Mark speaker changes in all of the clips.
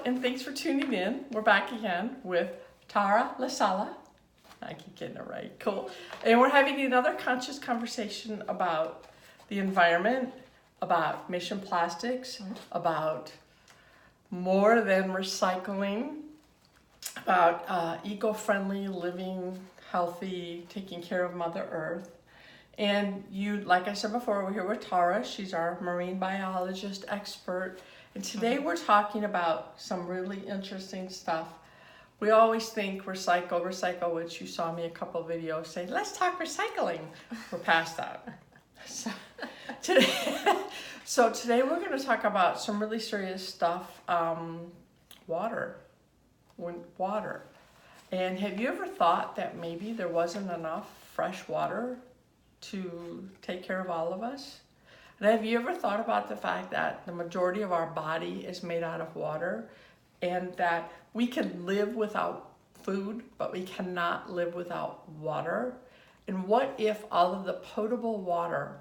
Speaker 1: and thanks for tuning in. We're back again with Tara LaSala. I keep getting it right. Cool. And we're having another conscious conversation about the environment, about Mission Plastics, about more than recycling, about eco-friendly living, healthy, taking care of Mother Earth. And you, like I said before, we're here with Tara. She's our marine biologist expert. And today we're talking about some really interesting stuff. We always think recycle, which you saw me a couple of videos saying, let's talk recycling. We're past that. So today we're going to talk about some really serious stuff. Water. And have you ever thought that maybe there wasn't enough fresh water to take care of all of us? And have you ever thought about the fact that the majority of our body is made out of water, and that we can live without food, but we cannot live without water? And what if all of the potable water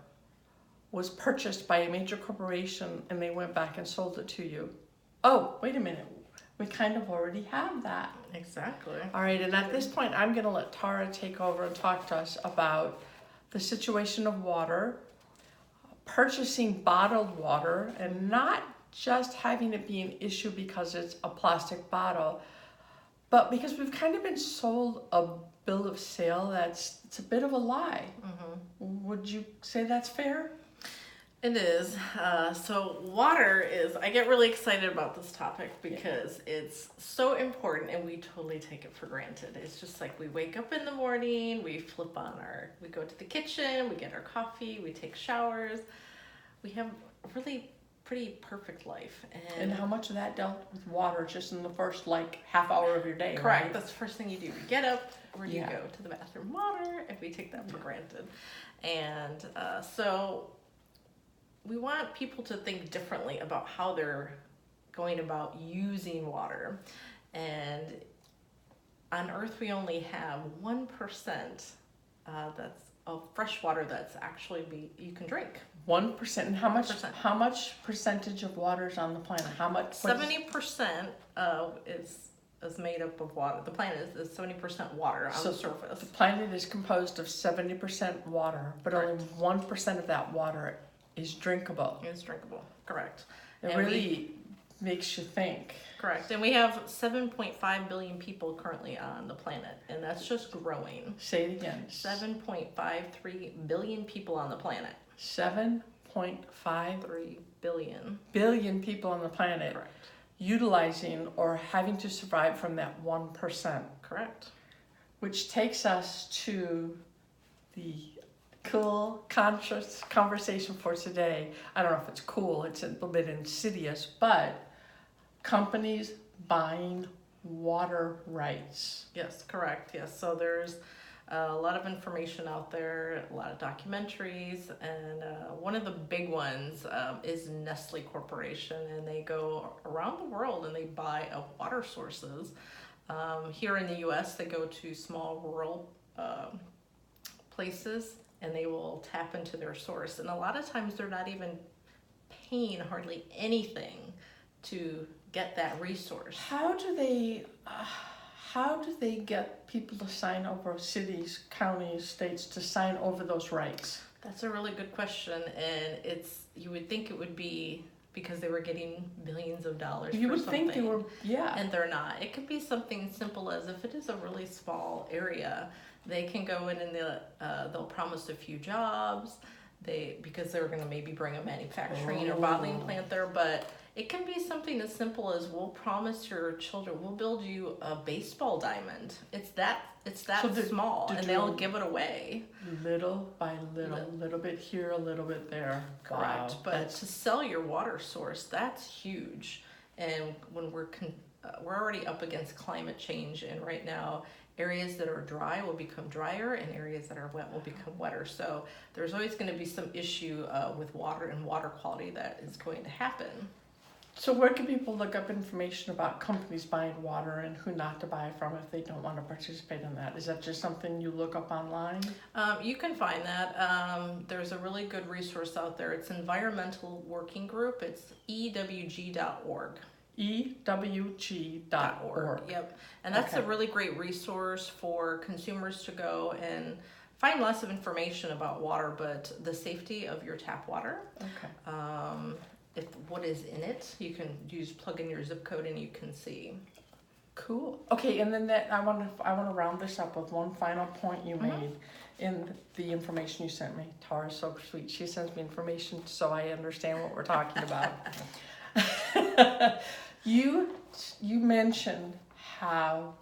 Speaker 1: was purchased by a major corporation and they went back and sold it to you? Oh, wait a minute. We kind of already have that.
Speaker 2: Exactly.
Speaker 1: All right, and at this point, I'm going to let Tara take over and talk to us about the situation of water, purchasing bottled water, and not just having it be an issue because it's a plastic bottle, but because we've kind of been sold a bill of sale it's a bit of a lie. Mm-hmm. Would you say that's fair?
Speaker 2: It is. So water is, I get really excited about this topic because it's so important and we totally take it for granted. It's just like we wake up in the morning, we go to the kitchen, we get our coffee, we take showers. We have a really pretty perfect life.
Speaker 1: And how much of that dealt with water just in the first half hour of your day?
Speaker 2: Correct.
Speaker 1: Right?
Speaker 2: That's the first thing you do. You get up, where do you go? To the bathroom. Water, and we take that for granted. And so we want people to think differently about how they're going about using water. And on Earth, we only have 1% that's of fresh water that's actually you can drink.
Speaker 1: 1%. And how much percentage of water is on the planet?
Speaker 2: 70% is made up of water. The planet is 70% water on the surface.
Speaker 1: The planet is composed of 70% water, but only 1% of that water is drinkable.
Speaker 2: It's drinkable, correct.
Speaker 1: It really makes you think.
Speaker 2: Correct. And we have 7.5 billion people currently on the planet, and that's just growing.
Speaker 1: Say it again.
Speaker 2: 7.53 billion people on the planet.
Speaker 1: 7.53
Speaker 2: billion
Speaker 1: people on the planet.
Speaker 2: Correct.
Speaker 1: Utilizing or having to survive from that 1%.
Speaker 2: Correct.
Speaker 1: Which takes us to the cool, conscious conversation for today. I don't know if it's cool, it's a little bit insidious, but companies buying water rights.
Speaker 2: Yes, correct. Yes. So there's a lot of information out there, a lot of documentaries, and one of the big ones is Nestle Corporation, and they go around the world and they buy up water sources. Here in the U.S., they go to small rural places and they will tap into their source. And a lot of times they're not even paying hardly anything to get that resource.
Speaker 1: How do they get people to sign over, cities, counties, states, to sign over those rights?
Speaker 2: That's a really good question, and you would think it would be because they were getting billions of dollars
Speaker 1: you
Speaker 2: for
Speaker 1: would
Speaker 2: something.
Speaker 1: Think they were, yeah.
Speaker 2: And they're not. It could be something simple as, if it is a really small area, they can go in and they'll promise a few jobs, because they're going to maybe bring a manufacturing or bottling plant there, but it can be something as simple as, we'll promise your children, we'll build you a baseball diamond. It's that small, and they'll give it away.
Speaker 1: Little by little bit here, a little bit there.
Speaker 2: Correct.
Speaker 1: Wow.
Speaker 2: But to sell your water source, that's huge. And when we're already up against climate change, and right now areas that are dry will become drier and areas that are wet will become wetter. So there's always going to be some issue with water and water quality that is going to happen.
Speaker 1: So where can people look up information about companies buying water and who not to buy from if they don't want to participate in that? Is that just something you look up online?
Speaker 2: You can find that. There's a really good resource out there. It's Environmental Working Group. It's ewg.org.
Speaker 1: ewg.org.
Speaker 2: Yep. And that's a
Speaker 1: Okay.
Speaker 2: really great resource for consumers to go and find lots of information about water, but the safety of your tap water.
Speaker 1: Okay.
Speaker 2: If what is in it, you can plug in your zip code and you can see.
Speaker 1: Cool. Okay, and then I want to round this up with one final point you made in the information you sent me. Tara's so sweet. She sends me information so I understand what we're talking about. You mentioned how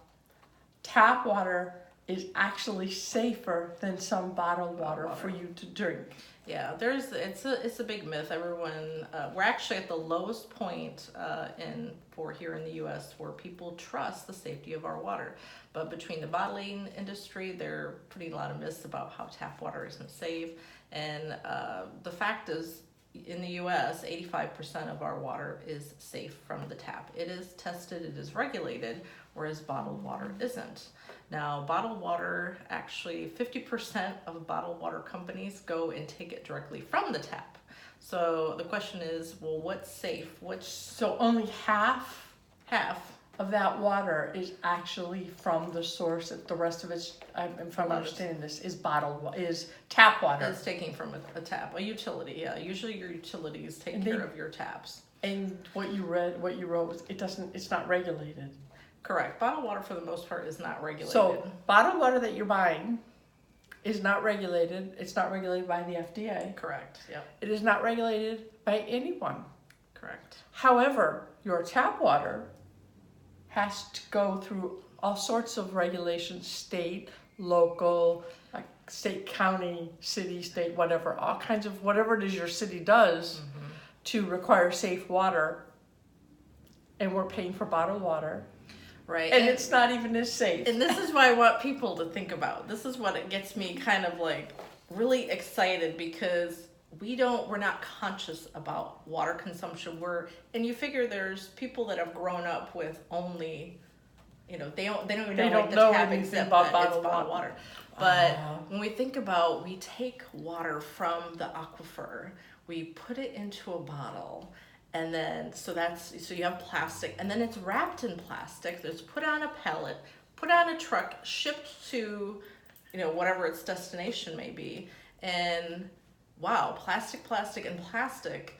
Speaker 1: tap water is actually safer than some bottled water for you to drink.
Speaker 2: Yeah, it's a big myth. Everyone, we're actually at the lowest point here in the U.S. where people trust the safety of our water. But between the bottling industry, they're putting a lot of myths about how tap water isn't safe. And the fact is, in the U.S., 85% of our water is safe from the tap. It is tested, it is regulated, whereas bottled water isn't. Now, bottled water, actually 50% of bottled water companies go and take it directly from the tap. So the question is, well, what's safe?
Speaker 1: So only half
Speaker 2: Half.
Speaker 1: of that water is actually from the source. The rest of it, if I'm understanding this, is is tap water.
Speaker 2: It's taking from a tap, a utility. Yeah, usually your utilities take
Speaker 1: And
Speaker 2: care of your taps.
Speaker 1: And what you wrote, it's not regulated.
Speaker 2: Correct. Bottled water, for the most part, is not regulated.
Speaker 1: So bottled water that you're buying is not regulated. It's not regulated by the FDA.
Speaker 2: Correct. Yep.
Speaker 1: It is not regulated by anyone.
Speaker 2: Correct.
Speaker 1: However, your tap water has to go through all sorts of regulations, state, local, like state, county, city, state, whatever, all kinds of whatever it is your city does to require safe water. And we're paying for bottled water.
Speaker 2: Right.
Speaker 1: And it's not even as safe.
Speaker 2: And this is what I want people to think about. This is what it gets me kind of like really excited, because we're not conscious about water consumption. And you figure there's people that have grown up with only, they don't even know like the tap
Speaker 1: anything
Speaker 2: except
Speaker 1: about
Speaker 2: that it's
Speaker 1: bottled
Speaker 2: bottled
Speaker 1: water.
Speaker 2: water. But when we think about, we take water from the aquifer, we put it into a bottle, and then so you have plastic, and then it's wrapped in plastic. It's put on a pallet, put on a truck, shipped to, whatever its destination may be, and wow, plastic, and plastic.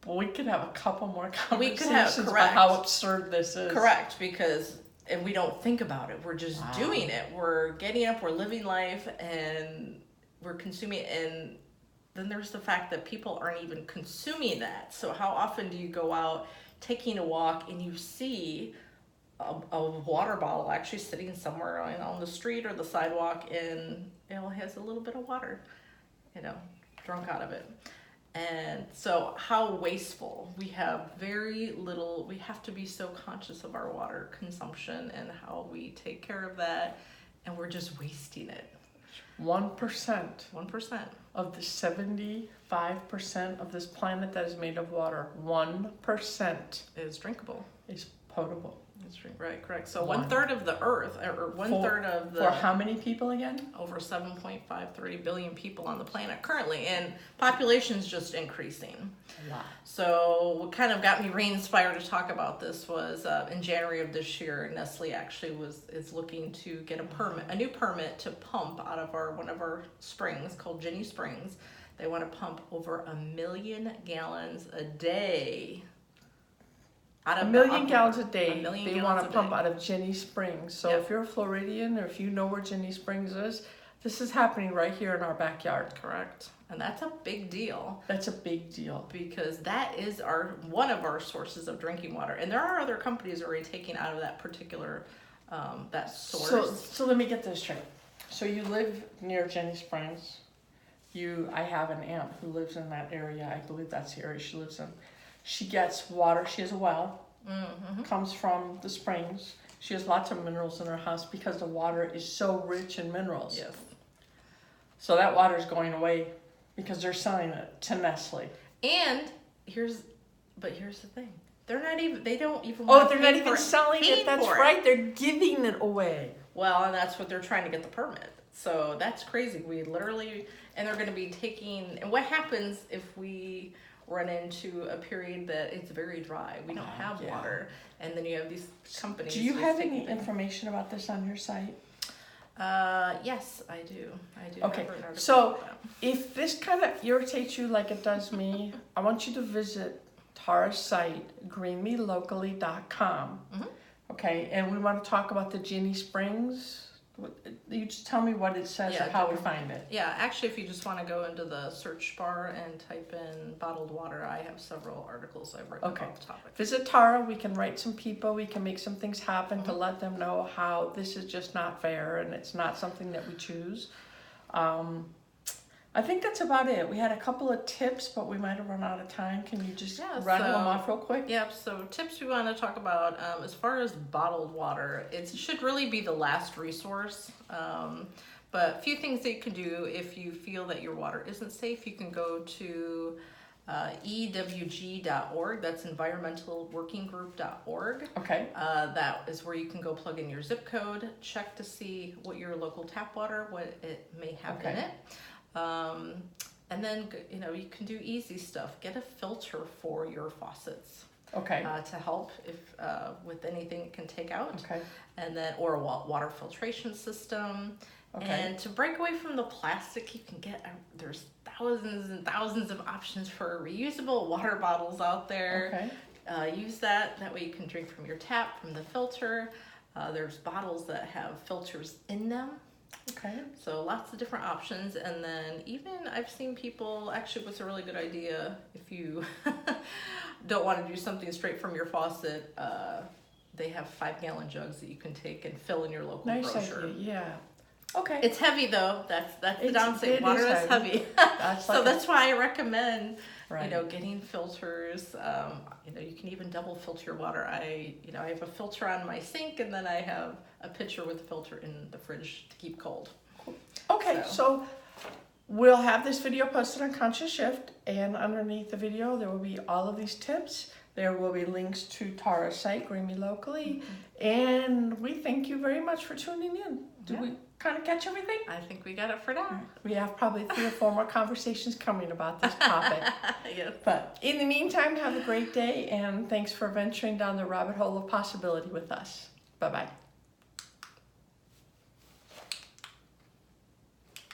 Speaker 1: Well, we could have a couple more
Speaker 2: We could
Speaker 1: conversations
Speaker 2: have,
Speaker 1: about
Speaker 2: correct.
Speaker 1: how absurd this is.
Speaker 2: Correct, and we don't think about it. We're just doing it. We're getting up, we're living life, and we're consuming it. And then there's the fact that people aren't even consuming that. So how often do you go out taking a walk and you see a water bottle actually sitting somewhere on the street or the sidewalk, and it has a little bit of water, drunk out of it? And so how wasteful. We have very little. We have to be so conscious of our water consumption and how we take care of that, and we're just wasting it.
Speaker 1: 1%
Speaker 2: 1%
Speaker 1: of the 75% of this planet that is made of water, 1%
Speaker 2: is drinkable.
Speaker 1: is potable.
Speaker 2: That's right, correct. So
Speaker 1: One.
Speaker 2: 1/3 of the Earth, or 1/3 of the
Speaker 1: For how many people again?
Speaker 2: over 7.53 billion people on the planet currently, and population's just increasing.
Speaker 1: A lot.
Speaker 2: So what kind of got me re-inspired to talk about this was in January of this year, Nestle actually is looking to get a new permit to pump out of one of our springs called Ginny Springs. They want to pump over 1 million gallons a day. Out of
Speaker 1: 1 million
Speaker 2: the
Speaker 1: gallons a
Speaker 2: aquifer.
Speaker 1: day.
Speaker 2: 1 million
Speaker 1: They
Speaker 2: gallons
Speaker 1: want
Speaker 2: a
Speaker 1: to pump
Speaker 2: day.
Speaker 1: out of Ginny Springs. So
Speaker 2: Yep.
Speaker 1: if you're a Floridian, or if you know where Ginny Springs is, this is happening right here in our backyard.
Speaker 2: Correct. And that's a big deal,
Speaker 1: That's a big deal.
Speaker 2: because that is one of our sources of drinking water. And there are other companies already taking out of that particular that source.
Speaker 1: So let me get this straight. So you live near Ginny Springs. I have an aunt who lives in that area. I believe that's the area she lives in. She gets water. She has a well. Comes from the springs. She has lots of minerals in her house because the water is so rich in minerals.
Speaker 2: Yes.
Speaker 1: So that water is going away because they're selling it to Nestle.
Speaker 2: And here's the thing. They don't even
Speaker 1: Oh,
Speaker 2: want
Speaker 1: they're
Speaker 2: to
Speaker 1: not
Speaker 2: pay
Speaker 1: even
Speaker 2: for
Speaker 1: selling
Speaker 2: paying
Speaker 1: it. That's
Speaker 2: for
Speaker 1: right. They're giving it away.
Speaker 2: Well, and that's what they're trying to get the permit. So that's crazy. And they're going to be taking, and what happens if we run into a period that it's very dry. We don't have
Speaker 1: yeah.
Speaker 2: water, and then you have these companies.
Speaker 1: Do you
Speaker 2: just
Speaker 1: have
Speaker 2: taking
Speaker 1: any
Speaker 2: things.
Speaker 1: information about this on your site?
Speaker 2: Yes, I do. I do.
Speaker 1: Okay,
Speaker 2: have an article
Speaker 1: so
Speaker 2: about that.
Speaker 1: if this kind of irritates you like it does me, I want you to visit Tara's site, greenmelocally.com.
Speaker 2: Mhm.
Speaker 1: Okay, and we want to talk about the Ginny Springs. You just tell me what it says
Speaker 2: Yeah,
Speaker 1: and how we find it.
Speaker 2: Yeah, actually, if you just want to go into the search bar and type in bottled water, I have several articles I've written
Speaker 1: Okay.
Speaker 2: about the topic.
Speaker 1: Visit Tara, we can write some people, we can make some things happen to
Speaker 2: Mhm.
Speaker 1: let them know how this is just not fair and it's not something that we choose. I think that's about it. We had a couple of tips, but we might have run out of time. Can you just
Speaker 2: Yeah,
Speaker 1: rattle them
Speaker 2: so-
Speaker 1: off real quick?
Speaker 2: Yep, so tips we want to talk about as far as bottled water, it should really be the last resource. But a few things that you can do if you feel that your water isn't safe, you can go to EWG.org, that's environmentalworkinggroup.org.
Speaker 1: Okay,
Speaker 2: That is where you can go plug in your zip code, check to see what your local tap water, what it may have in
Speaker 1: Okay.
Speaker 2: it. And then, you can do easy stuff. Get a filter for your faucets
Speaker 1: okay,
Speaker 2: to help if with anything it can take out,
Speaker 1: okay,
Speaker 2: and then or a water filtration system.
Speaker 1: okay.
Speaker 2: And to break away from the plastic, you can get there's thousands and thousands of options for reusable water bottles out there.
Speaker 1: Okay,
Speaker 2: Use that. That way you can drink from your tap, from the filter. There's bottles that have filters in them.
Speaker 1: okay,
Speaker 2: So lots of different options. And then even I've seen people, actually what's a really good idea if you don't want to do something straight from your faucet, they have 5-gallon jugs that you can take and fill in your local
Speaker 1: nice
Speaker 2: grocer.
Speaker 1: idea, yeah. Okay,
Speaker 2: It's heavy though. That's the
Speaker 1: It
Speaker 2: downside. Water
Speaker 1: is
Speaker 2: is heavy.
Speaker 1: that's
Speaker 2: So
Speaker 1: like,
Speaker 2: that's why I recommend
Speaker 1: right.
Speaker 2: getting filters. You can even double filter your water. I have a filter on my sink, and then I have a pitcher with a filter in the fridge to keep cold.
Speaker 1: Okay, so we'll have this video posted on Conscious Shift, and underneath the video there will be all of these tips. There will be links to Tara's site, Green Me Locally, and we thank you very much for tuning in. Did
Speaker 2: Yeah.
Speaker 1: we kind of catch everything?
Speaker 2: I think we got it for now.
Speaker 1: We have probably 3 or 4 more conversations coming about this topic.
Speaker 2: Yes.
Speaker 1: But in the meantime, have a great day, and thanks for venturing down the rabbit hole of possibility with us. Bye-bye.